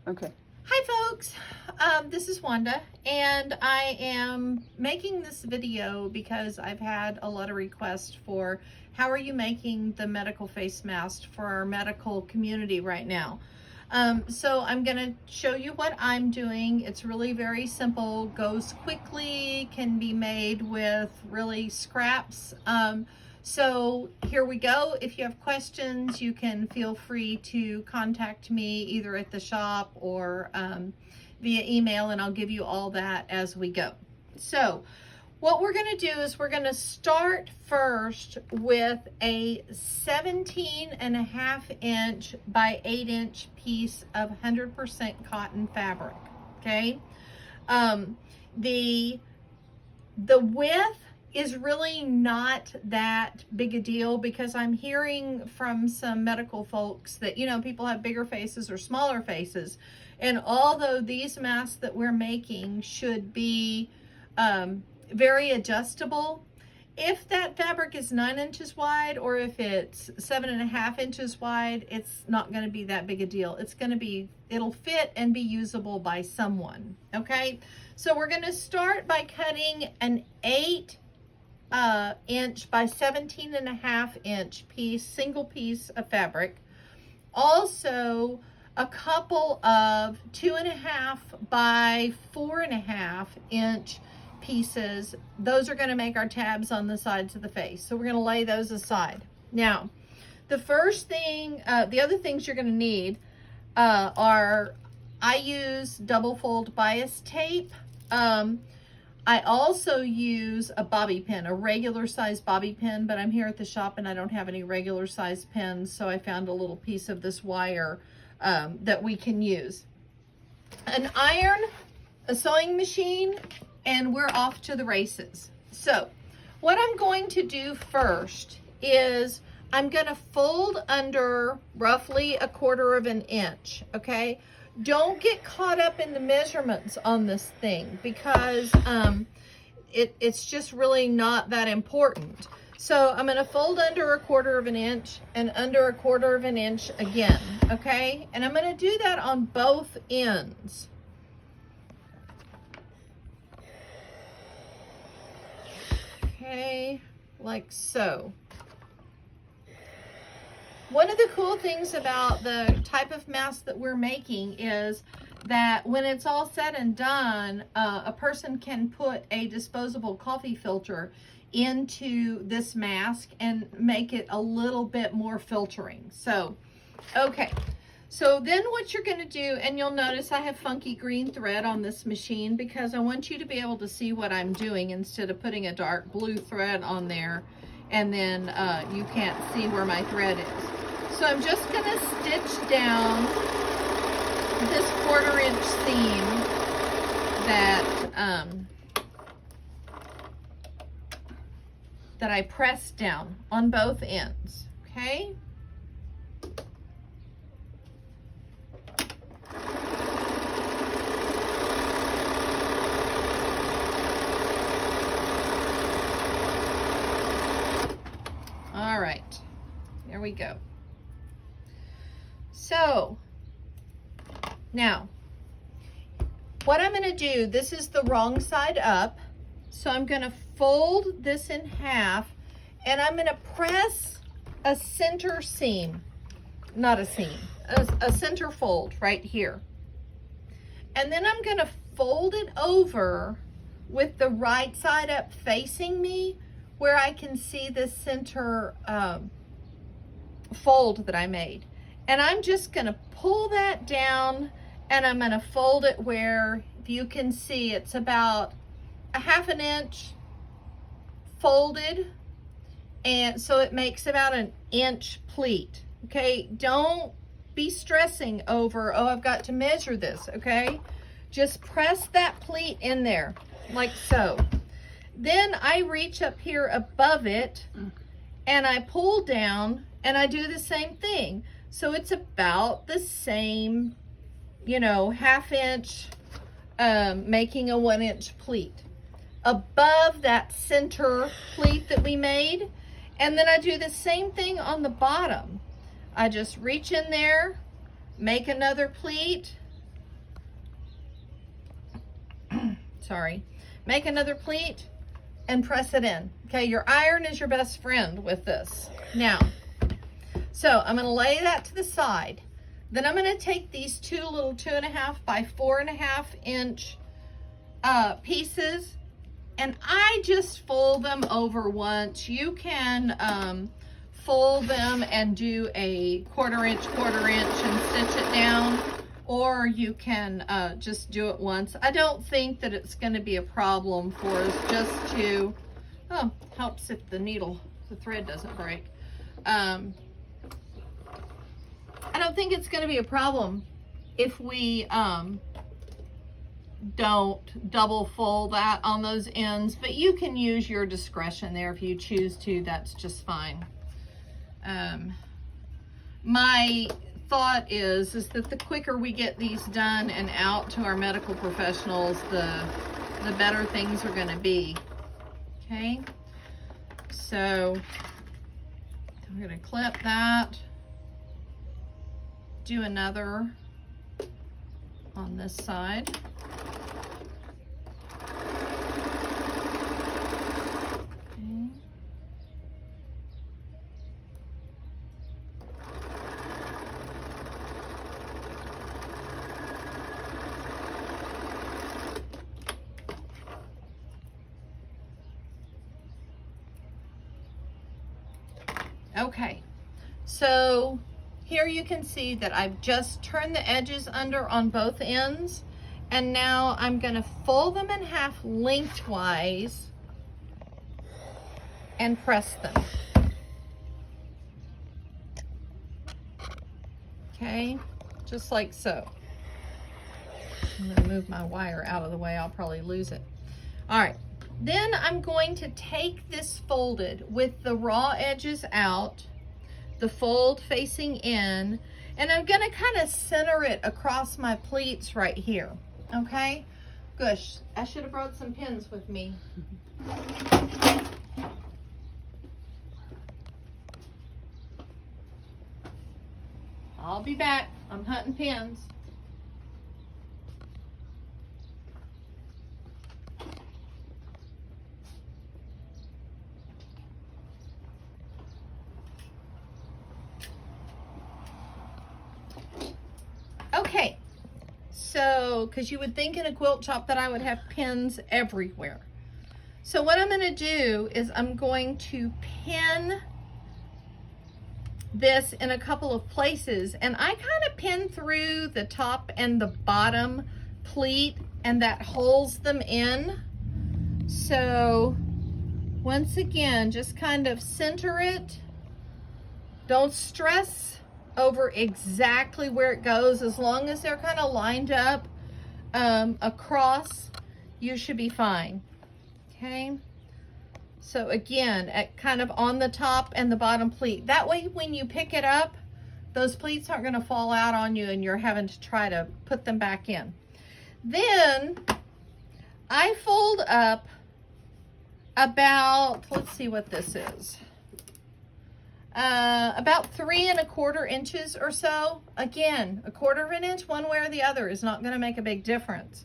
Okay. Hi folks, this is Wanda, and I am making this video because I've had a lot of requests for how are you making the medical face mask for our medical community right now. So I'm going to show you what I'm doing. It's really very simple, goes quickly, can be made with really scraps. So here we go. If you have questions, you can feel free to contact me either at the shop or via email, and I'll give you all that as we go. So what we're going to do is we're going to start first with a 17.5 by 8 inch piece of 100% cotton fabric. Okay. The width is really not that big a deal because I'm hearing from some medical folks that, you know, people have bigger faces or smaller faces. And although these masks that we're making should be very adjustable, if that fabric is 9 inches wide or if it's 7.5 inches wide, it's not going to be that big a deal. It's going to be, it'll fit and be usable by someone. Okay. So we're going to start by cutting an 8 inch by 17.5 inch piece, single piece of fabric. Also a couple of 2.5 by 4.5 inch pieces. Those are going to make our tabs on the sides of the face. So we're going to lay those aside. Now, the first thing, the other things you're going to need are, I use double fold bias tape. I also use a bobby pin, a regular size bobby pin, but I'm here at the shop and I don't have any regular size pins, so I found a little piece of this wire that we can use. An iron, a sewing machine, and we're off to the races. So what I'm going to do first is I'm going to fold under roughly 1/4 inch, okay? Don't get caught up in the measurements on this thing because it's just really not that important. So I'm going to fold under 1/4 inch and under 1/4 inch again, okay? And I'm going to do that on both ends. Okay, like so. One of the cool things about the type of mask that we're making is that when it's all said and done, a person can put a disposable coffee filter into this mask and make it a little bit more filtering. So, okay. So then what you're going to do, and you'll notice I have funky green thread on this machine because I want you to be able to see what I'm doing instead of putting a dark blue thread on there and then you can't see where my thread is. So I'm just going to stitch down this 1/4 inch seam that I pressed down on both ends, okay? All right, there we go. So now what I'm going to do, this is the wrong side up, so I'm going to fold this in half and I'm going to press a center seam, not a seam, a center fold right here. And then I'm going to fold it over with the right side up facing me where I can see the center fold that I made. And I'm just going to pull that down and I'm going to fold it where you can see it's about 1/2 inch folded. And so it makes about an inch pleat. Okay, don't be stressing over, oh, I've got to measure this, okay? Just press that pleat in there like so. Then I reach up here above it and I pull down and I do the same thing. So it's about the same, you know, 1/2 inch, making a 1 inch pleat above that center pleat that we made. And then I do the same thing on the bottom. I just reach in there, make another pleat, sorry. Make another pleat and press it in. Okay, your iron is your best friend with this. Now, so I'm gonna lay that to the side. Then I'm gonna take these two little 2.5 by 4.5 inch pieces, and I just fold them over once. You can fold them and do a quarter inch and stitch it down, or you can just do it once. I don't think that it's going to be a problem for us just to, helps if the thread doesn't break. I don't think it's going to be a problem if we don't double fold that on those ends, but you can use your discretion there if you choose to. That's just fine. My thought is that the quicker we get these done and out to our medical professionals, the better things are going to be. Okay, so we're going to clip that, do another on this side. Okay, so here you can see that I've just turned the edges under on both ends, and now I'm going to fold them in half lengthwise and press them. Okay, just like so. I'm going to move my wire out of the way. I'll probably lose it. All right. Then I'm going to take this folded with the raw edges out, the fold facing in, and I'm going to kind of center it across my pleats right here. Okay? Gosh, I should have brought some pins with me. I'll be back. I'm hunting pins. Okay, so, because you would think in a quilt shop that I would have pins everywhere. So what I'm going to do is I'm going to pin this in a couple of places, and I kind of pin through the top and the bottom pleat, and that holds them in. So once again, just kind of center it. Don't stress over exactly where it goes. As long as they're kind of lined up across, you should be fine. Okay, so again, at kind of on the top and the bottom pleat, that way when you pick it up, those pleats aren't going to fall out on you and you're having to try to put them back in. Then I fold up about, let's see what this is, about 3 1/4 inches or so. Again, 1/4 of an inch one way or the other is not going to make a big difference.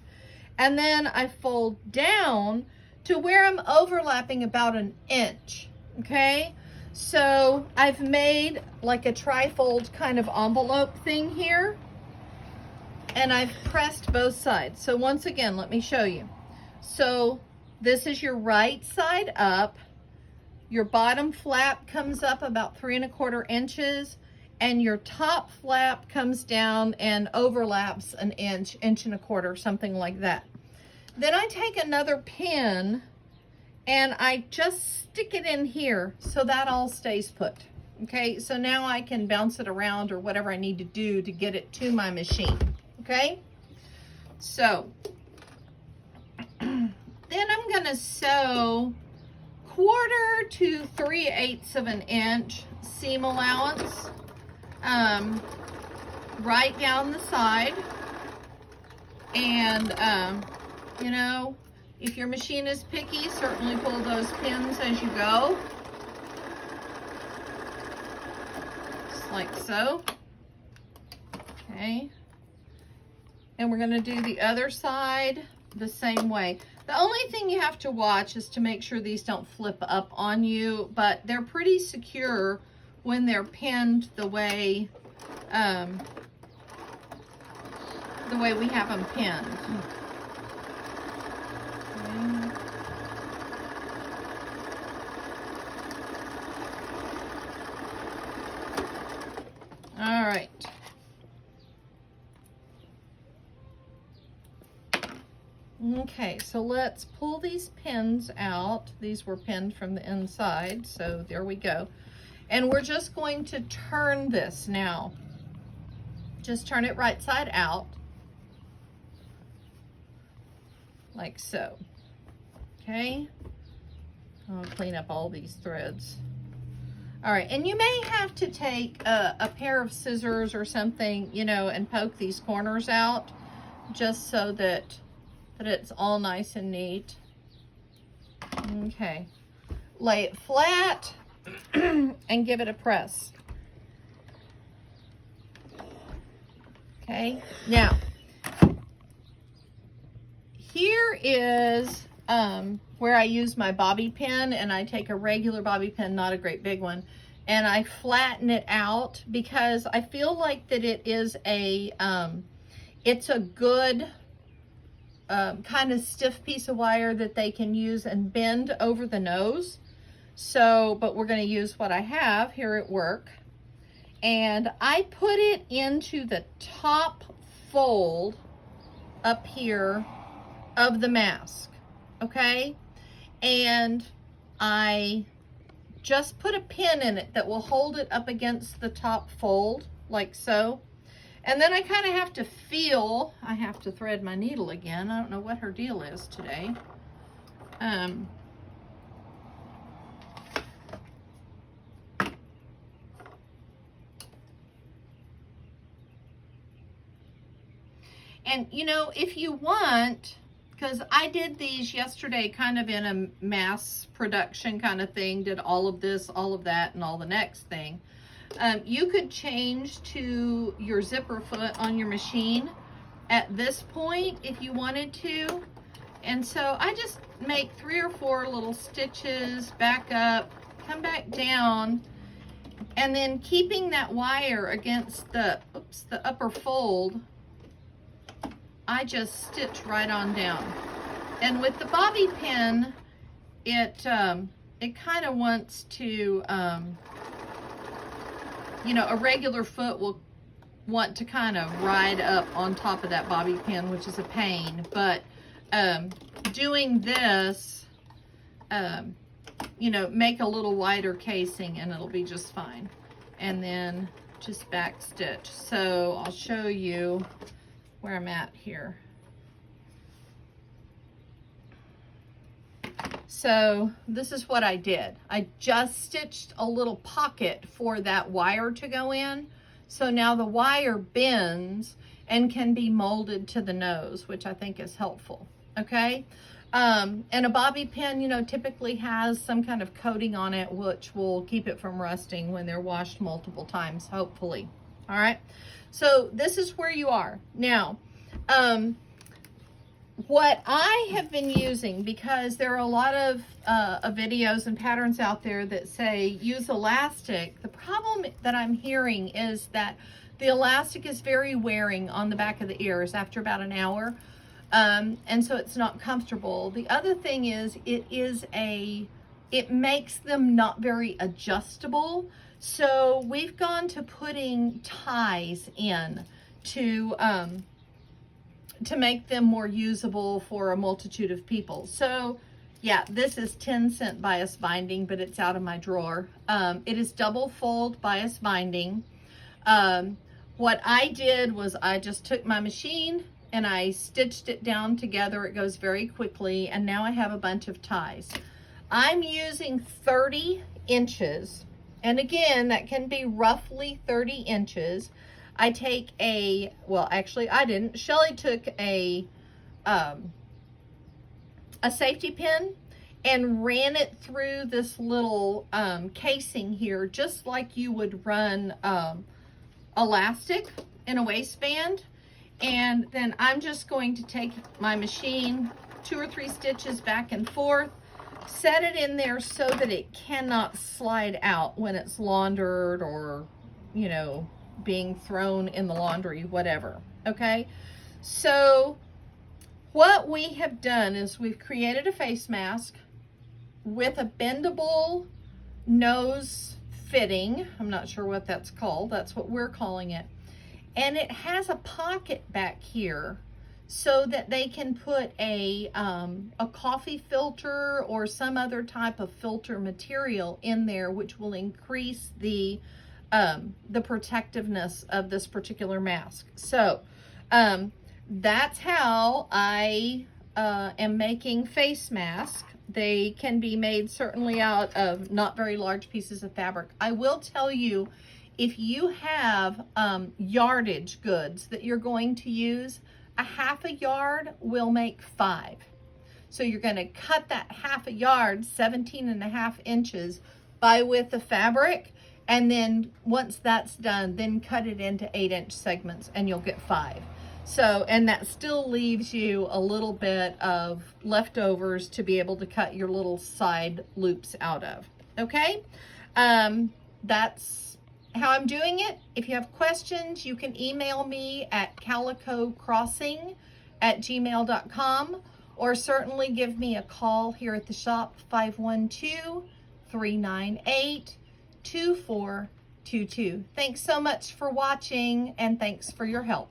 And then I fold down to where I'm overlapping about 1 inch. Okay, so I've made like a trifold kind of envelope thing here, and I've pressed both sides. So once again, let me show you. So this is your right side up. Your bottom flap comes up about 3 1/4 inches, and your top flap comes down and overlaps 1 inch, 1 1/4 inches, something like that. Then I take another pin and I just stick it in here so that all stays put. Okay, so now I can bounce it around or whatever I need to do to get it to my machine. Okay, so then I'm gonna sew 1/4 to 3/8 of an inch seam allowance right down the side. And you know, if your machine is picky, certainly pull those pins as you go, just like so. Okay, and we're going to do the other side the same way. The only thing you have to watch is to make sure these don't flip up on you, but they're pretty secure when they're pinned the way we have them pinned. Okay. All right. Okay, so let's pull these pins out. These were pinned from the inside, so there we go. And we're just going to turn this now. Just turn it right side out, like so. Okay, I'll clean up all these threads. All right, and you may have to take a pair of scissors or something, you know, and poke these corners out just so that it's all nice and neat. Okay, lay it flat and give it a press. Okay, now here is where I use my bobby pin, and I take a regular bobby pin, not a great big one, and I flatten it out because I feel like that it is a, it's a good kind of stiff piece of wire that they can use and bend over the nose. So, but we're going to use what I have here at work. And I put it into the top fold up here of the mask, okay? And I just put a pin in it that will hold it up against the top fold, like so. And then I kind of have to feel, I have to thread my needle again. I don't know what her deal is today. And you know, if you want, because I did these yesterday kind of in a mass production kind of thing, did all of this, all of that, and all the next thing. You could change to your zipper foot on your machine at this point if you wanted to. And so I just make 3 or 4 little stitches, back up, come back down, and then keeping that wire against the, the upper fold, I just stitch right on down. And with the bobby pin, it kind of wants to, you know, a regular foot will want to kind of ride up on top of that bobby pin, which is a pain. But doing this, you know, make a little wider casing and it'll be just fine. And then just back stitch. So I'll show you where I'm at here. So this is what I did. I just stitched a little pocket for that wire to go in. So now the wire bends and can be molded to the nose, which I think is helpful. Okay. And a bobby pin, you know, typically has some kind of coating on it, which will keep it from rusting when they're washed multiple times, hopefully. All right. So this is where you are now. What I have been using, because there are a lot of videos and patterns out there that say use elastic, the problem that I'm hearing is that the elastic is very wearing on the back of the ears after about an hour, and so it's not comfortable. The other thing is it makes them not very adjustable. So we've gone to putting ties in to make them more usable for a multitude of people. So yeah, this is 10-cent bias binding, but it's out of my drawer. It is double fold bias binding. What I did was I just took my machine and I stitched it down together. It goes very quickly, and now I have a bunch of ties. I'm using 30 inches, and again, that can be roughly 30 inches. I take a, well, actually I didn't. Shelly took a safety pin and ran it through this little casing here, just like you would run elastic in a waistband. And then I'm just going to take my machine, 2 or 3 stitches back and forth. Set it in there so that it cannot slide out when it's laundered or, you know, being thrown in the laundry, whatever. Okay, so what we have done is we've created a face mask with a bendable nose fitting. I'm not sure what that's called. That's what we're calling it. And it has a pocket back here so that they can put a coffee filter or some other type of filter material in there, which will increase the protectiveness of this particular mask. So that's how I am making face masks. They can be made certainly out of not very large pieces of fabric. I will tell you, if you have yardage goods that you're going to use, a half a yard will make 5. So you're going to cut that half a yard, 17.5 inches by width of fabric, and then once that's done, then cut it into 8-inch segments and you'll get 5. So, and that still leaves you a little bit of leftovers to be able to cut your little side loops out of. Okay, that's how I'm doing it. If you have questions, you can email me at calicocrossing@gmail.com, or certainly give me a call here at the shop, 512-398-2422. Thanks so much for watching, and thanks for your help.